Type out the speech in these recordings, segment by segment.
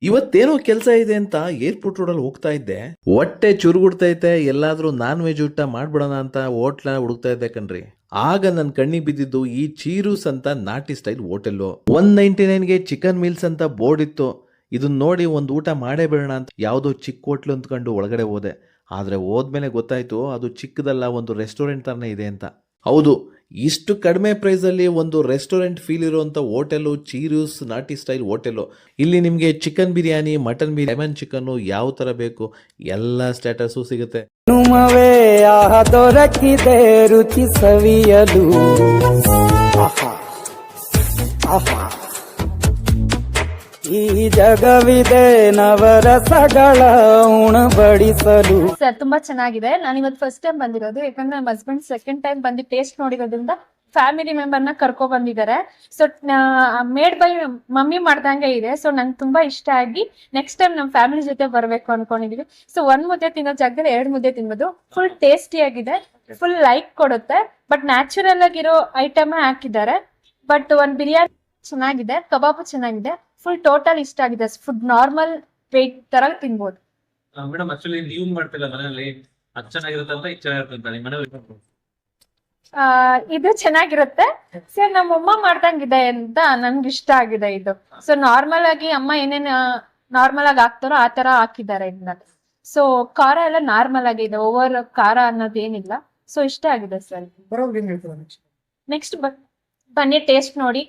ಇವತ್ತೇನೋ ಕೆಲಸ ಇದೆ ಅಂತ ಏರ್ಪೋರ್ಟ್ ರೋಡಲ್ಲಿ ಹೋಗ್ತಾ ಇದ್ದೆ. ಹೊಟ್ಟೆ ಚುರುಗುಡ್ತೈತೆ, ಎಲ್ಲಾದ್ರೂ ನಾನ್ ವೆಜ್ ಊಟ ಮಾಡ್ಬಿಡೋಣ ಅಂತ ಹೋಟ್ಲ ಹುಡುಕ್ತಾ ಇದ್ದೆ ಕಣ್ರಿ. ಆಗ ನನ್ನ ಕಣ್ಣಿಗೆ ಬಿದ್ದಿದ್ದು ಈ ಚೀರೂಸ್ ಅಂತ ನಾಟಿ ಸ್ಟೈಲ್ ಹೋಟೆಲ್ಲು. 199ಗೆ ಚಿಕನ್ ಮೀಲ್ಸ್ ಅಂತ ಬೋರ್ಡ್ ಇತ್ತು. ಇದನ್ನ ನೋಡಿ ಒಂದು ಊಟ ಮಾಡೇ ಬಿಡೋಣ ಅಂತ ಯಾವುದೋ ಚಿಕ್ಕ ಹೋಟ್ಲು ಅಂದ್ಕೊಂಡು ಒಳಗಡೆ ಹೋದೆ. ಆದ್ರೆ ಹೋದ್ಮೇಲೆ ಗೊತ್ತಾಯ್ತು ಅದು ಚಿಕ್ಕದಲ್ಲ, ಒಂದು ರೆಸ್ಟೋರೆಂಟ್ ತರನೇ ಇದೆ ಅಂತ. ಹೌದು, ಇಷ್ಟು ಕಡಿಮೆ ಪ್ರೈಸಲ್ಲಿ ಒಂದು ರೆಸ್ಟೋರೆಂಟ್ ಫೀಲ್ ಇರುವಂಥ ಹೋಟೆಲು ಚೀರೂಸ್ ನಾಟಿ ಸ್ಟೈಲ್ ಹೋಟೆಲು. ಇಲ್ಲಿ ನಿಮಗೆ chicken biryani, mutton biryani, lemon chicken ಯಾವ ಥರ ಬೇಕು ಎಲ್ಲ ಸ್ಟೇಟಸು ಸಿಗುತ್ತೆ. ಹನುಮವೇ ಆಹ ದೊರಕಿದೆ ರುಚಿ ಸವಿಯಲು. ಆಹಾ ಆಹಾ ಈ ಜಗವಿದೆ ನವರಸಗಳ ಉಣಬಡಿಸಲು. ಸರ್ ತುಂಬಾ ಚೆನ್ನಾಗಿದೆ. ನಾನು ಇವತ್ತು ಫಸ್ಟ್ ಟೈಮ್ ಬಂದಿರೋದು, ಯಾಕಂದ್ರೆ ನಮ್ಮ ಹಸ್ಬೆಂಡ್ ಸೆಕೆಂಡ್ ಟೈಮ್ ಬಂದು ಟೇಸ್ಟ್ ನೋಡಿರೋದ್ರಿಂದ ಫ್ಯಾಮಿಲಿ ಮೆಂಬರ್ನ ಕರ್ಕೊ ಬಂದಿದ್ದಾರೆ. ಸೊ ಮೇಡ್ ಬೈ ಮಮ್ಮಿ ಮಾಡ್ದಂಗೆ ಇದೆ. ಸೊ ನಂಗೆ ತುಂಬಾ ಇಷ್ಟ ಆಗಿ ನೆಕ್ಸ್ಟ್ ಟೈಮ್ ನಮ್ಮ ಫ್ಯಾಮಿಲಿ ಜೊತೆ ಬರ್ಬೇಕು ಅನ್ಕೊಂಡಿದೀವಿ. ಸೊ ಒಂದ್ ಮುದ್ದೆ ತಿನ್ನೋ ಜಾಗದಲ್ಲಿ 2 ಮುದ್ದೆ ತಿನ್ಬೋದು. ಫುಲ್ ಟೇಸ್ಟಿ ಆಗಿದೆ, ಫುಲ್ ಲೈಕ್ ಕೊಡುತ್ತೆ. ಬಟ್ ನ್ಯಾಚುರಲ್ ಆಗಿರೋ ಐಟಮ್ ಹಾಕಿದ್ದಾರೆ. ಬಟ್ ಒಂದ್ ಬಿರಿಯಾನಿ ಚೆನ್ನಾಗಿದೆ, ಕಬಾಬು ಚೆನ್ನಾಗಿದೆ. ಫುಲ್ ಟೋಟಲ್ ಇಷ್ಟ ಆಗಿದೆ. ಫುಡ್ ನಾರ್ಮಲ್ ವೇಟ್ ತರ ತಿನ್ಬೋದು. ಮೇಡಮ್ ಆಕ್ಚುಲಿ ನೀವು ಮಾಡ್ತಿಲ್ಲ ಮನೆಯಲ್ಲಿ, ಅದು ಚೆನ್ನಾಗಿರುತ್ತೆ ಅಂತ ಇದು ಚೆನ್ನಾಗಿರುತ್ತೆ ನಿಮ್ಮ ಮನೆಯಲ್ಲಿ. ಇದು ಚೆನ್ನಾಗಿರುತ್ತೆ ಸರ್. ನಮ್ಮಮ್ಮ ಮಾಡ್ದಂಗಿದೆ ಅಂತ ನನ್ಗೆ ಇಷ್ಟ ಆಗಿದೆ ಇದು. ಸೊ ನಾರ್ಮಲ್ ಆಗಿ ಅಮ್ಮ ಏನೇನ್ ನಾರ್ಮಲ್ ಆಗಿ ಹಾಕ್ತಾರೋ ಆ ತರ ಹಾಕಿದ್ದಾರೆ ಇದನ್ನ. ಸೊ ಖಾರ ಎಲ್ಲ ನಾರ್ಮಲ್ ಆಗಿದೆ, ಓವರ್ ಖಾರ ಅನ್ನೋದೇನಿಲ್ಲ. ಸೊ ಇಷ್ಟ ಆಗಿದೆ ಸರ್. ನೆಕ್ಸ್ಟ್ ಬನ್ನಿ ಟೇಸ್ಟ್ ನೋಡಿ.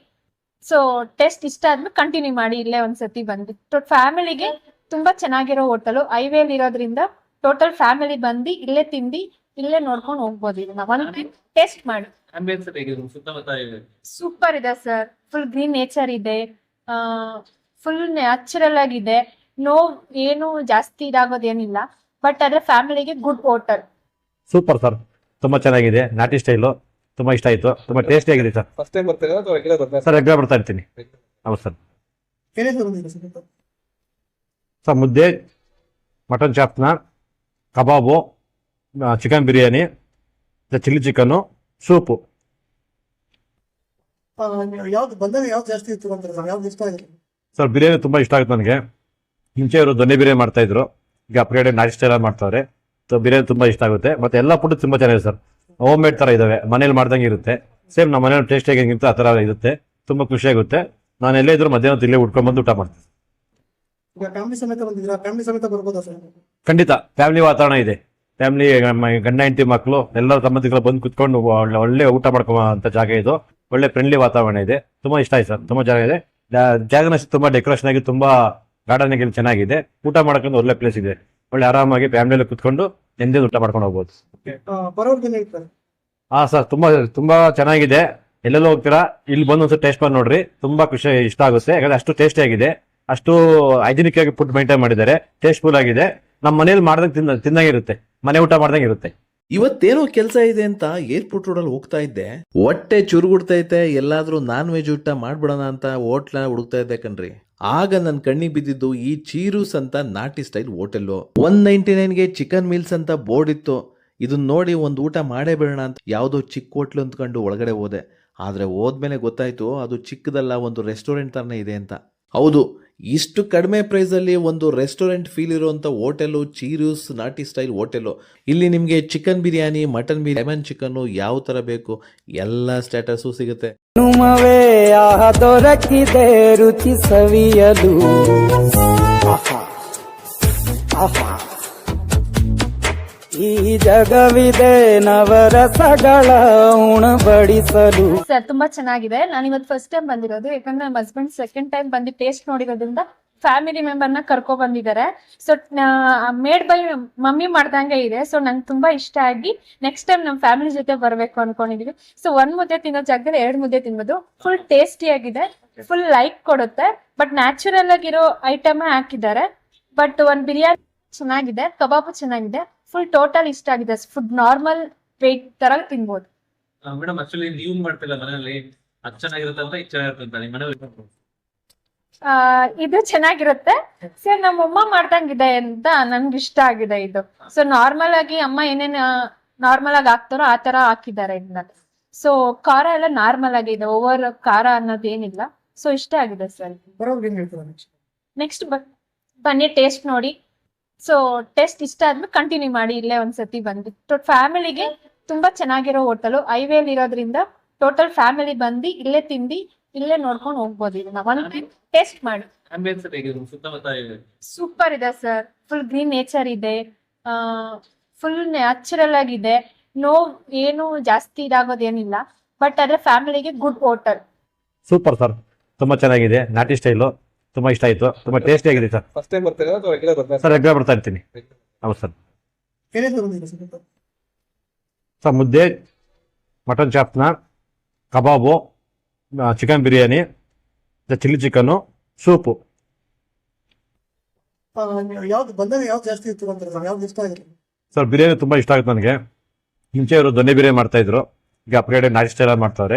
ಸೊ ಟೇಸ್ಟ್ ಇಷ್ಟ ಆದ್ಮೇಲೆ ಕಂಟಿನ್ಯೂ ಮಾಡಿ. ಇಲ್ಲೇ ಒಂದ್ಸತಿ ಬಂದು ಫ್ಯಾಮಿಲಿಗೆ ತುಂಬಾ ಚೆನ್ನಾಗಿರೋ ಹೋಟೆಲ್, ಹೈವೇಲಿ ಇರೋದ್ರಿಂದ ಟೋಟಲ್ ಫ್ಯಾಮಿಲಿ ಬಂದು ಇಲ್ಲೇ ತಿಂದು ಇಲ್ಲೇ ನೋಡ್ಕೊಂಡು ಹೋಗ್ಬೋದು. ಇದನ್ನ ಒಂದ್ ಟೈಮ್ ಟೇಸ್ಟ್ ಮಾಡಿ. ಆಂಬಿಯನ್ಸ್ ಹೇಗಿದೆ? ಸುತ್ತಮುತ್ತ ಸೂಪರ್ ಇದೆ ಸರ್. ಫುಲ್ ಗ್ರೀನ್ ನೇಚರ್ ಇದೆ, ಫುಲ್ ನ್ಯಾಚುರಲ್ ಆಗಿದೆ. ಏನು ಜಾಸ್ತಿ ಇದಾಗೋದೇನಿಲ್ಲ. ಬಟ್ ಅದ್ರ ಫ್ಯಾಮಿಲಿಗೆ ಗುಡ್ ಹೋಟೆಲ್. ಸೂಪರ್ ಸರ್, ತುಂಬಾ ಚೆನ್ನಾಗಿದೆ. ನಾಟಿ ಸ್ಟೈಲು ತುಂಬಾ ಇಷ್ಟ ಆಯ್ತು. ತುಂಬಾ ಟೇಸ್ಟಿ ಆಗಿದೆ ಸರ್. ಫಸ್ಟ್ ಟೈಮ್ ಬರ್ತೀರಾ ಅಥವಾ ರೆಗ್ಯುಲರ್ ಬರ್ತೀರಾ? ಸರ್ ರೆಗ್ಯುಲರ್ ಬರ್ತಾ ಇರ್ತೀನಿ. ಹೌದು ಸರ್. ಸರ್ ಮುದ್ದೆ, ಮಟನ್ ಚಾಪ್ನ, ಕಬಾಬು, chicken biryani, chilli chicken, soup. ಯಾವ್ದು ಬಂದಾಗ ಯಾವ್ದು ಜಾಸ್ತಿ ಇತ್ತು ಅಂತಾರೆ ಸರ್? ಯಾವ್ದು ಇಷ್ಟ ಆಗಿದೆ ಸರ್? ಬಿರಿಯಾನಿ ತುಂಬಾ ಇಷ್ಟ ಆಗುತ್ತೆ ನನಗೆ. ಮುಂಚೆ ಇವರು ದೊನ್ನೆ ಬಿರಿಯಾನಿ ಮಾಡ್ತಾ ಇದ್ರು, ಈಗ ಅಪ್ಗ್ರೇಡ್ ನಾಟಿ ಸ್ಟೈಲ್ ಮಾಡ್ತಾವ್ರೆ. ಸೊ ಬಿರಿಯಾನಿ ತುಂಬಾ ಇಷ್ಟ ಆಗುತ್ತೆ. ಮತ್ತೆ ಎಲ್ಲ ಫುಡ್ ತುಂಬಾ ಚೆನ್ನಾಗಿದೆ ಸರ್. ಹೋಮ್ ಮೇಡ್ ತರ ಇದಾವೆ, ಮನೇಲಿ ಮಾಡ್ದಂಗೆ ಇರುತ್ತೆ. ಸೇಮ್ ನಮ್ಮ ಮನೇಲಿ ಟೇಸ್ಟ್ ಹೇಗಿರುತ್ತೆ ಆ ತರ ಇರುತ್ತೆ. ತುಂಬಾ ಖುಷಿ ಆಗುತ್ತೆ. ನಾನು ಎಲ್ಲೇ ಇದ್ರು ಮಧ್ಯಾಹ್ನ ಇಲ್ಲೇ ಉಟ್ಕೊಂಡ್ ಬಂದು ಊಟ ಮಾಡ್ತೀನಿ. ಈಗ ಫ್ಯಾಮಿಲಿ ಸಮೇತ ಬಂದಿದ್ದೀರಾ? ಫ್ಯಾಮಿಲಿ ಸಮೇತ ಬರ್ಬೋದಾ ಸರ್? ಖಂಡಿತ ಫ್ಯಾಮಿಲಿ ವಾತಾವರಣ ಇದೆ. ಫ್ಯಾಮಿಲಿ, ಗಂಡ ಹೆಂಡತಿ ಮಕ್ಕಳು ಎಲ್ಲರ ಸಂಬಂಧಿಕರು ಬಂದು ಕುತ್ಕೊಂಡು ಒಳ್ಳೆ ಊಟ ಮಾಡ್ಕೊಳ್ಳೋ ಜಾಗ ಇದು. ಒಳ್ಳೆ ಫ್ರೆಂಡ್ಲಿ ವಾತಾವರಣ ಇದೆ. ತುಂಬಾ ಇಷ್ಟ ಆಯ್ತು ಸರ್. ತುಂಬಾ ಜಾಗ ಇದೆ. ಜಾಗನ ತುಂಬಾ ಡೆಕೋರೇಷನ್ ಆಗಿ ತುಂಬಾ ಗಾರ್ಡನ್ ಆಗಿ ಚೆನ್ನಾಗಿದೆ. ಊಟ ಮಾಡ್ಕೊಂಡು ಒಳ್ಳೆ ಪ್ಲೇಸ್ ಇದೆ. ಒಳ್ಳೆ ಆರಾಮಾಗಿ ಫ್ಯಾಮಿಲಿಯಲ್ಲಿ ಕುತ್ಕೊಂಡು ನೆಮ್ಮದಿ ಊಟ ಮಾಡ್ಕೊಂಡು ಹೋಗ್ಬೋದು. ಹಾ ಸರ್, ತುಂಬಾ ಚೆನ್ನಾಗಿದೆ. ಎಲ್ಲೆಲ್ಲೋ ಹೋಗ್ತೀರಾ ಇಲ್ಲಿ ಬಂದು ಒಂದ್ಸಲ ಟೇಸ್ಟ್ ಮಾಡಿ ನೋಡ್ರಿ. ತುಂಬಾ ಖುಷಿ, ಇಷ್ಟ ಆಗುತ್ತೆ. ಯಾಕಂದ್ರೆ ಅಷ್ಟು ಟೇಸ್ಟಿ ಆಗಿದೆ, ಅಷ್ಟು ಹೈಜಿನಿಕ್ ಆಗಿ ಫುಡ್ ಮೇಂಟೈನ್ ಮಾಡಿದ್ದಾರೆ. ಟೇಸ್ಟ್ಫುಲ್ ಆಗಿದೆ. ನಮ್ಮ ಮನೇಲಿ ಮಾಡ್ದಂಗೆ ತಿಂದಂಗಿರುತ್ತೆ, ಮನೆ ಊಟ ಮಾಡ್ದಂಗೆ ಇರುತ್ತೆ. ಇವತ್ತೇನೋ ಕೆಲಸ ಇದೆ ಅಂತ ಏರ್ಪೋರ್ಟ್ ರೋಡಲ್ಲಿ ಹೋಗ್ತಾ ಇದ್ದೆ. ಹೊಟ್ಟೆ ಚುರುಗುಡ್ತೈತೆ, ಎಲ್ಲಾದ್ರೂ ನಾನ್ ವೆಜ್ ಊಟ ಮಾಡ್ಬಿಡೋಣ ಅಂತ ಹೋಟ್ಲ ಹುಡುಕ್ತಾ ಇದ್ದೆ ಕಣ್ರಿ. ಆಗ ನನ್ನ ಕಣ್ಣಿಗೆ ಬಿದ್ದಿದ್ದು ಈ ಚೀರೂಸ್ ಅಂತ ನಾಟಿ ಸ್ಟೈಲ್ ಹೋಟೆಲ್ಲು. 199ಗೆ ಚಿಕನ್ ಮೀಲ್ಸ್ ಅಂತ ಬೋರ್ಡ್ ಇತ್ತು. ಇದನ್ನ ನೋಡಿ ಒಂದು ಊಟ ಮಾಡೇ ಬಿಡೋಣ ಅಂತ ಯಾವುದೋ ಚಿಕ್ಕ ಹೋಟ್ಲು ಅಂದ್ಕೊಂಡು ಒಳಗಡೆ ಹೋದೆ. ಆದ್ರೆ ಹೋದ್ಮೇಲೆ ಗೊತ್ತಾಯ್ತು ಅದು ಚಿಕ್ಕದಲ್ಲ, ಒಂದು ರೆಸ್ಟೋರೆಂಟ್ ತರನೇ ಇದೆ ಅಂತ. ಹೌದು, ಇಷ್ಟು ಕಡಿಮೆ ಪ್ರೈಸಲ್ಲಿ ಒಂದು ರೆಸ್ಟೋರೆಂಟ್ ಫೀಲ್ ಇರುವಂಥ ಹೋಟೆಲು ಚೀರೂಸ್ ನಾಟಿ ಸ್ಟೈಲ್ ಹೋಟೆಲು. ಇಲ್ಲಿ ನಿಮಗೆ chicken biryani, mutton biryani, lemon chicken ಯಾವ ಥರ ಬೇಕು ಎಲ್ಲ ಸ್ಟೇಟಸು ಸಿಗುತ್ತೆ. ಹನುಮವೇ ಆಹ ದೊರಕಿದೆ ರುಚಿ ಸವಿಯಲು. ಆಹಾ ಆಹಾ ಈ ಜಗವಿದೆ ನವರಸಗಳ ಉಣಬಡಿಸಲು. ಸರ್ ತುಂಬಾ ಚೆನ್ನಾಗಿದೆ. ನಾನು ಇವತ್ತು ಫಸ್ಟ್ ಟೈಮ್ ಬಂದಿರೋದು, ಯಾಕಂದ್ರೆ ನಮ್ಮ ಹಸ್ಬೆಂಡ್ ಸೆಕೆಂಡ್ ಟೈಮ್ ಬಂದು ಟೇಸ್ಟ್ ನೋಡಿರೋದ್ರಿಂದ ಫ್ಯಾಮಿಲಿ ಮೆಂಬರ್ನ ಕರ್ಕೊ ಬಂದಿದ್ದಾರೆ. ಸೊ ಮೇಡ್ ಬೈ ಮಮ್ಮಿ ಮಾಡ್ದಂಗೆ ಇದೆ. ಸೊ ನಂಗೆ ತುಂಬಾ ಇಷ್ಟ ಆಗಿ ನೆಕ್ಸ್ಟ್ ಟೈಮ್ ನಮ್ಮ ಫ್ಯಾಮಿಲಿ ಜೊತೆ ಬರ್ಬೇಕು ಅನ್ಕೊಂಡಿದೀವಿ. ಸೊ ಒಂದ್ ಮುದ್ದೆ ತಿನ್ನೋ ಜಾಗದಲ್ಲಿ 2 ಮುದ್ದೆ ತಿನ್ಬೋದು. ಫುಲ್ ಟೇಸ್ಟಿ ಆಗಿದೆ, ಫುಲ್ ಲೈಕ್ ಕೊಡುತ್ತೆ. ಬಟ್ ನ್ಯಾಚುರಲ್ ಆಗಿರೋ ಐಟಮ್ ಹಾಕಿದ್ದಾರೆ. ಬಟ್ ಒಂದ್ ಬಿರಿಯಾನಿ ಚೆನ್ನಾಗಿದೆ, ಕಬಾಬು ಚೆನ್ನಾಗಿದೆ. ಫುಲ್ ಟೋಟಲ್ ಇಷ್ಟ ಆಗಿದೆ. ಫುಡ್ ನಾರ್ಮಲ್ ವೇಟ್ ತರ ತಿನ್ಬೋದು. ಮೇಡಮ್ ಆಕ್ಚುಲಿ ನೀವು ಮಾಡ್ತಿಲ್ಲ ಮನೆಯಲ್ಲಿ, ಅದು ಚೆನ್ನಾಗಿರುತ್ತೆ ಅಂತ ಇದು ಚೆನ್ನಾಗಿರುತ್ತೆ ನಿಮ್ಮ ಮನೆಯಲ್ಲಿ. ಇದು ಚೆನ್ನಾಗಿರುತ್ತೆ ಸರ್. ನಮ್ಮಮ್ಮ ಮಾಡ್ದಂಗಿದೆ ಅಂತ ನನ್ಗೆ ಇಷ್ಟ ಆಗಿದೆ ಇದು. ಸೊ ನಾರ್ಮಲ್ ಆಗಿ ಅಮ್ಮ ಏನೇನ್ ನಾರ್ಮಲ್ ಆಗಿ ಹಾಕ್ತಾರೋ ಆ ತರ ಹಾಕಿದ್ದಾರೆ ಇದನ್ನ. ಸೊ ಖಾರ ಎಲ್ಲ ನಾರ್ಮಲ್ ಆಗಿದೆ, ಓವರ್ ಖಾರ ಅನ್ನೋದೇನಿಲ್ಲ. ಸೊ ಇಷ್ಟ ಆಗಿದೆ ಸರ್. ಬರೋದು ಏನ್ ಹೇಳ್ತೀರಾ? ನೆಕ್ಸ್ಟ್ ಬನ್ನಿ ಟೇಸ್ಟ್ ನೋಡಿ. ಸೊ ಟೇಸ್ಟ್ ಇಷ್ಟ ಆದ್ಮೇಲೆ ಕಂಟಿನ್ಯೂ ಮಾಡಿ ಇಲ್ಲೇ ಒಂದ್ಸತಿ ಬಂದು. ಫ್ಯಾಮಿಲಿಗೆ ತುಂಬಾ ಚೆನ್ನಾಗಿರೋ ಹೋಟೆಲ್, ಹೈವೇಲಿ ಇರೋದ್ರಿಂದ ಟೋಟಲ್ ಫ್ಯಾಮಿಲಿ ಬಂದು ಇಲ್ಲೇ ತಿಂದು ಇಲ್ಲೇ ನೋಡ್ಕೊಂಡು ಹೋಗ್ಬೋದು. ಇದನ್ನ ಒಂದ್ ಟೇಸ್ಟ್ ಮಾಡಿ. ಆಂಬಿಯನ್ಸ್ ಹೇಗಿದೆ ಸುತ್ತಮುತ್ತ ಇದೆ? ಸೂಪರ್ ಇದೆ ಸರ್. ಫುಲ್ ಗ್ರೀನ್ ನೇಚರ್ ಇದೆ, ಫುಲ್ ನ್ಯಾಚುರಲ್ ಆಗಿದೆ. ಏನು ಜಾಸ್ತಿ ಇದಾಗೋದೇನಿಲ್ಲ. ಬಟ್ ಅದ್ರ ಫ್ಯಾಮಿಲಿಗೆ ಗುಡ್ ಹೋಟೆಲ್. ಸೂಪರ್ ಸರ್, ತುಂಬಾ ಚೆನ್ನಾಗಿದೆ, ನಾಟಿ ಸ್ಟೈಲು, ತುಂಬಾ ಇಷ್ಟ ಆಯ್ತು, ತುಂಬಾ ಟೇಸ್ಟಿ ಆಗಿದೆ ಸರ್. ಫಸ್ಟ್ ಟೈಮ್ ಬರ್ತೀರಾ ಅಥವಾ ರೆಗ್ಯುಲರ್ ಬರ್ತೀರಾ? ಸರ್ ರೆಗ್ಯುಲರ್ ಬರ್ತಾ ಇರ್ತೀನಿ. ಹೌದು ಸರ್. ಏನೇನು ಬಂದಿದ್ದೀರಾ ಸರ್? ಸರ್ ಮುದ್ದೆ, ಮಟನ್ ಚಾಪ್ನ, ಕಬಾಬು, chicken biryani, chilli chicken, soup. ಯಾವ್ದು ಬಂದಾಗ ಯಾವ್ದು ಜಾಸ್ತಿ ಇತ್ತು ಅಂತಾರೆ ಸರ್? ಯಾವ್ದು ಇಷ್ಟ ಆಗಿದೆ? ಸರ್ ಬಿರಿಯಾನಿ ತುಂಬಾ ಇಷ್ಟ ಆಗುತ್ತೆ ನನಗೆ. ಮುಂಚೆ ಅವರು ದೊನ್ನೆ ಬಿರಿಯಾನಿ ಮಾಡ್ತಾ ಇದ್ರು, ಈಗ ಅಪ್ಗ್ರೇಡ್ ನಾಟಿ ಸ್ಟೈಲ್ ಮಾಡ್ತಾರೆ.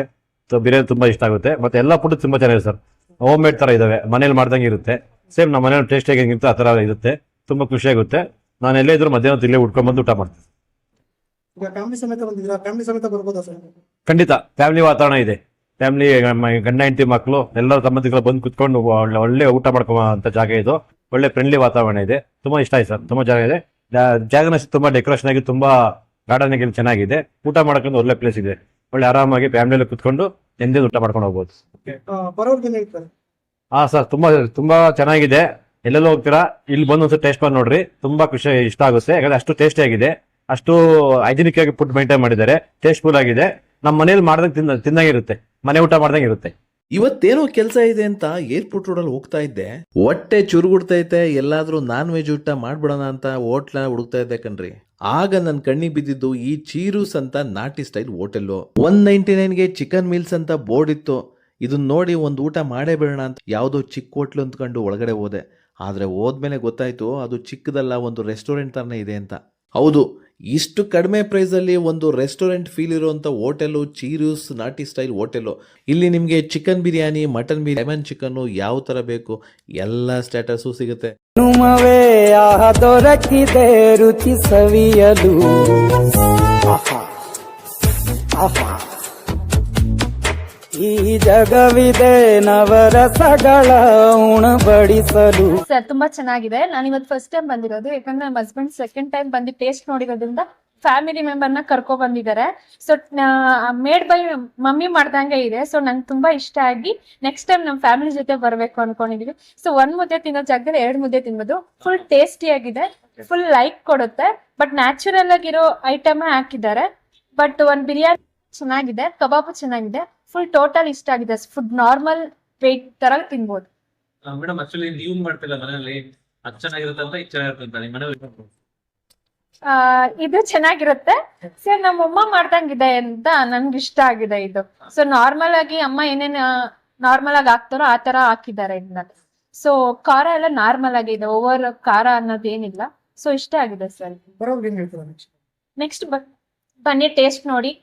ಸೊ ಬಿರಿಯಾನಿ ತುಂಬಾ ಇಷ್ಟ ಆಗುತ್ತೆ. ಮತ್ತೆ ಎಲ್ಲ ಫುಡ್ ತುಂಬಾ ಚೆನ್ನಾಗಿದೆ ಸರ್. ಹೋಮ್ ಮೇಡ್ ತರ ಇದಾವೆ, ಮನೇಲಿ ಮಾಡ್ದಂಗೆ ಇರುತ್ತೆ. ಸೇಮ್ ನಮ್ಮ ಮನೇಲಿ ಟೇಸ್ಟ್ ಹೇಗಿರುತ್ತೆ ಆ ತರ ಇರುತ್ತೆ. ತುಂಬಾ ಖುಷಿ ಆಗುತ್ತೆ. ನಾನು ಎಲ್ಲೇ ಇದ್ರು ಮಧ್ಯಾಹ್ನ ಇಲ್ಲೇ ಉಟ್ಕೊಂಡ್ ಬಂದು ಊಟ ಮಾಡ್ತೀನಿ. ಈಗ ಫ್ಯಾಮಿಲಿ ಸಮೇತ ಬಂದಿದ್ದೀರಾ? ಫ್ಯಾಮಿಲಿ ಸಮೇತ ಬರ್ಬೋದಾ ಸರ್? ಖಂಡಿತ ಫ್ಯಾಮಿಲಿ ವಾತಾವರಣ ಇದೆ. ಫ್ಯಾಮಿಲಿ ಗಂಡ ಹೆಂಡತಿ ಮಕ್ಕಳು ಎಲ್ಲರ ಸಂಬಂಧಿಕರು ಬಂದು ಕುತ್ಕೊಂಡು ಒಳ್ಳೆ ಊಟ ಮಾಡ್ಕೊಳ್ಳೋ ಜಾಗ ಇದು. ಒಳ್ಳೆ ಫ್ರೆಂಡ್ಲಿ ವಾತಾವರಣ ಇದೆ. ತುಂಬಾ ಇಷ್ಟ ಆಯ್ತು ಸರ್. ತುಂಬಾ ಜಾಗ ಇದೆ. ಜಾಗನ ತುಂಬಾ ಡೆಕೋರೇಷನ್ ಆಗಿ ತುಂಬಾ ಗಾರ್ಡನ್ ಆಗಿ ಚೆನ್ನಾಗಿದೆ. ಊಟ ಮಾಡೋಕೆ ಒಳ್ಳೆ ಪ್ಲೇಸ್ ಇದೆ. ಒಳ್ಳೆ ಆರಾಮಾಗಿ ಫ್ಯಾಮಿಲಿ ಕುತ್ಕೊಂಡು ಎಂದೇ ಊಟ ಮಾಡ್ಕೊಂಡು ಹೋಗ್ಬೋದು. ಬರೋರ್ಗೆ ಹೇಳ್ತಾರೆ. ಹಾ ಸರ್, ತುಂಬಾ ತುಂಬಾ ಚೆನ್ನಾಗಿದೆ. ಎಲ್ಲೆಲ್ಲೋ ಹೋಗ್ತೀರಾ, ಇಲ್ಲಿ ಬಂದು ಒಂದ್ಸಲ ಟೇಸ್ಟ್ ಮಾಡಿ ನೋಡ್ರಿ. ತುಂಬಾ ಖುಷಿ ಇಷ್ಟ ಆಗುತ್ತೆ. ಯಾಕಂದ್ರೆ ಅಷ್ಟು ಟೇಸ್ಟಿ ಆಗಿದೆ, ಅಷ್ಟು ಹೈಜಿನಿಕ್ ಆಗಿ ಫುಡ್ ಮೇಂಟೈನ್ ಮಾಡಿದ್ದಾರೆ. ಟೇಸ್ಟ್ಫುಲ್ ಆಗಿದೆ. ನಮ್ಮ ಮನೇಲಿ ಮಾಡ್ದಂಗೆ ತಿಂದಂಗಿರುತ್ತೆ, ಮನೆ ಊಟ ಮಾಡ್ದಂಗೆ ಇರುತ್ತೆ. ಇವತ್ತೇನೋ ಕೆಲಸ ಇದೆ ಅಂತ ಏರ್ಪೋರ್ಟ್ ರೋಡಲ್ಲಿ ಹೋಗ್ತಾ ಇದ್ದೆ. ಹೊಟ್ಟೆ ಚುರುಗುಡ್ತೈತೆ, ಎಲ್ಲಾದ್ರೂ ನಾನ್ ವೆಜ್ ಊಟ ಮಾಡ್ಬಿಡೋಣ ಅಂತ ಹೋಟ್ಲ ಹುಡುಕ್ತಾ ಇದ್ದೆ ಕಣ್ರಿ. ಆಗ ನನ್ನ ಕಣ್ಣಿಗೆ ಬಿದ್ದಿದ್ದು ಈ ಚೀರೂಸ್ ಅಂತ ನಾಟಿ ಸ್ಟೈಲ್ ಹೋಟೆಲ್ಲು. 199ಗೆ ಚಿಕನ್ ಮೀಲ್ಸ್ ಅಂತ ಬೋರ್ಡ್ ಇತ್ತು. ಇದನ್ನ ನೋಡಿ ಒಂದು ಊಟ ಮಾಡೇ ಬಿಡೋಣ ಅಂತ ಯಾವುದೋ ಚಿಕ್ಕ ಹೋಟ್ಲು ಅಂದ್ಕೊಂಡು ಒಳಗಡೆ ಹೋದೆ. ಆದರೆ ಹೋದ್ಮೇಲೆ ಗೊತ್ತಾಯ್ತು ಅದು ಚಿಕ್ಕದಲ್ಲ, ಒಂದು ರೆಸ್ಟೋರೆಂಟ್ ಥರನೇ ಇದೆ ಅಂತ. ಹೌದು, ಇಷ್ಟು ಕಡಿಮೆ ಪ್ರೈಸಲ್ಲಿ ಒಂದು ರೆಸ್ಟೋರೆಂಟ್ ಫೀಲ್ ಇರುವಂಥ ಹೋಟೆಲು ಚೀರೂಸ್ ನಾಟಿ ಸ್ಟೈಲ್ ಹೋಟೆಲು. ಇಲ್ಲಿ ನಿಮಗೆ chicken biryani, mutton biryani, lemon chicken ಯಾವ ಥರ ಬೇಕು ಎಲ್ಲ ಸ್ಟೇಟಸ್ಸು ಸಿಗುತ್ತೆ. ಹನುಮವೇ ಆಹ ದೊರಕಿದೆ ರುಚಿ ಸವಿಯಲು. ಆಹಾ ಆಹಾ, ಈ ಜಗವಿದೆ ನವರಸಗಳ ಉಣಬಡಿಸಲು. ಸರ್ ತುಂಬಾ ಚೆನ್ನಾಗಿದೆ. ನಾನು ಇವತ್ತು ಫಸ್ಟ್ ಟೈಮ್ ಬಂದಿರೋದು, ಯಾಕಂದ್ರೆ ನಮ್ಮ ಹಸ್ಬೆಂಡ್ ಸೆಕೆಂಡ್ ಟೈಮ್ ಬಂದು ಟೇಸ್ಟ್ ನೋಡಿರೋದ್ರಿಂದ ಫ್ಯಾಮಿಲಿ ಮೆಂಬರ್ನ ಕರ್ಕೊ ಬಂದಿದ್ದಾರೆ. ಸೊ ಮೇಡ್ ಬೈ ಮಮ್ಮಿ ಮಾಡ್ದಂಗೆ ಇದೆ. ಸೊ ನಂಗೆ ತುಂಬಾ ಇಷ್ಟ ಆಗಿ ನೆಕ್ಸ್ಟ್ ಟೈಮ್ ನಮ್ಮ ಫ್ಯಾಮಿಲಿ ಜೊತೆ ಬರ್ಬೇಕು ಅನ್ಕೊಂಡಿದೀವಿ. ಸೊ ಒಂದ್ ಮುದ್ದೆ ತಿನ್ನೋ ಜಾಗದಲ್ಲಿ 2 ಮುದ್ದೆ ತಿನ್ಬೋದು. ಫುಲ್ ಟೇಸ್ಟಿ ಆಗಿದೆ, ಫುಲ್ ಲೈಕ್ ಕೊಡುತ್ತೆ. ಬಟ್ ನ್ಯಾಚುರಲ್ ಆಗಿರೋ ಐಟಮ್ ಹಾಕಿದ್ದಾರೆ. ಬಟ್ ಒಂದ್ ಬಿರಿಯಾನಿ ಚೆನ್ನಾಗಿದೆ, ಕಬಾಬು ಚೆನ್ನಾಗಿದೆ. ಫುಲ್ ಟೋಟಲ್ ಇಷ್ಟ ಆಗಿದೆ. ಫುಡ್ ನಾರ್ಮಲ್ ವೇಟ್ ತರ ತಿನ್ಬೋದು. ಮೇಡಮ್ ಆಕ್ಚುಲಿ ನೀವು ಮಾಡ್ತಿಲ್ಲ ಮನೆಯಲ್ಲಿ, ಅದು ಚೆನ್ನಾಗಿರುತ್ತೆ ಅಂತ ಇದು ಚೆನ್ನಾಗಿರುತ್ತೆ ನಿಮ್ಮ ಮನೇಲಿ? ಇದು ಚೆನ್ನಾಗಿರುತ್ತೆ ಸರ್. ನಮ್ಮಮ್ಮ ಮಾಡ್ದಂಗಿದೆ ಅಂತ ನನ್ಗೆ ಇಷ್ಟ ಆಗಿದೆ ಇದು. ಸೊ ನಾರ್ಮಲ್ ಆಗಿ ಅಮ್ಮ ಏನೇನ್ ನಾರ್ಮಲ್ ಆಗಿ ಹಾಕ್ತಾರೋ ಆ ತರ ಹಾಕಿದ್ದಾರೆ ಇದನ್ನ. ಸೊ ಖಾರ ಎಲ್ಲ ನಾರ್ಮಲ್ ಆಗಿದೆ, ಓವರ್ ಖಾರ ಅನ್ನೋದೇನಿಲ್ಲ. ಸೊ ಇಷ್ಟ ಆಗಿದೆ ಸರ್. ಬರೋರ್ಗೆ ಏನ್ ಹೇಳ್ತಾರೆ? ನೆಕ್ಸ್ಟ್ ಬನ್ನಿ ಟೇಸ್ಟ್ ನೋಡಿ.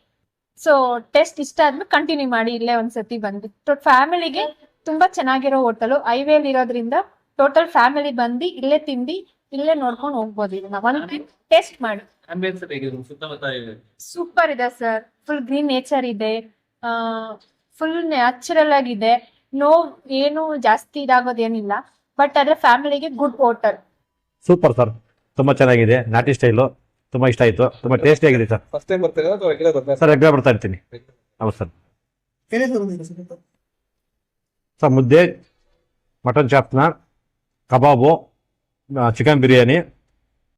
ಸೊ ಟೇಸ್ಟ್ ಇಷ್ಟ ಆದ್ಮೇಲೆ ಕಂಟಿನ್ಯೂ ಮಾಡಿ ಇಲ್ಲೇ ಒಂದ್ಸತಿ ಬಂದು. ಫ್ಯಾಮಿಲಿಗೆ ತುಂಬಾ ಚೆನ್ನಾಗಿರೋ ಹೋಟೆಲ್, ಹೈವೇಲಿ ಇರೋದ್ರಿಂದ ಟೋಟಲ್ ಫ್ಯಾಮಿಲಿ ಬಂದು ಇಲ್ಲೇ ತಿಂದು ಇಲ್ಲೇ ನೋಡ್ಕೊಂಡು ಹೋಗ್ಬೋದು. ಇದನ್ನ ಒಂದ್ ಟೇಸ್ಟ್ ಮಾಡಿ. ಆಂಬಿಯನ್ಸ್ ಹೇಗಿದೆ ಸುತ್ತಮುತ್ತ ಇದೆ? ಸೂಪರ್ ಇದೆ ಸರ್. ಫುಲ್ ಗ್ರೀನ್ ನೇಚರ್ ಇದೆ, ಫುಲ್ ನ್ಯಾಚುರಲ್ ಆಗಿದೆ. ಏನು ಜಾಸ್ತಿ ಇದಾಗೋದೇನಿಲ್ಲ. ಬಟ್ ಅದ್ರ ಫ್ಯಾಮಿಲಿಗೆ ಗುಡ್ ಹೋಟೆಲ್. ಸೂಪರ್ ಸರ್, ತುಂಬಾ ಚೆನ್ನಾಗಿದೆ, ನಾಟಿ ಸ್ಟೈಲು, ತುಂಬಾ ಇಷ್ಟ ಆಯ್ತು, ತುಂಬಾ ಟೇಸ್ಟಿ ಆಗಿದೆ ಸರ್. ಫಸ್ಟ್ ಟೈಮ್ ಬರ್ತೀರಾ ಅಥವಾ ರೆಗ್ಯುಲರ್ ಬರ್ತೀರಾ? ಸರ್ ರೆಗ್ಯುಲರ್ ಬರ್ತಾ ಇರ್ತೀನಿ. ಹೌದು ಸರ್. ಏನೇನು ಬಂದಿದ್ದೀರಾ ಸರ್? ಸರ್ ಮುದ್ದೆ, ಮಟನ್ ಚಾಪ್ನ, ಕಬಾಬು, ಚಿಕನ್ ಬಿರಿಯಾನಿ,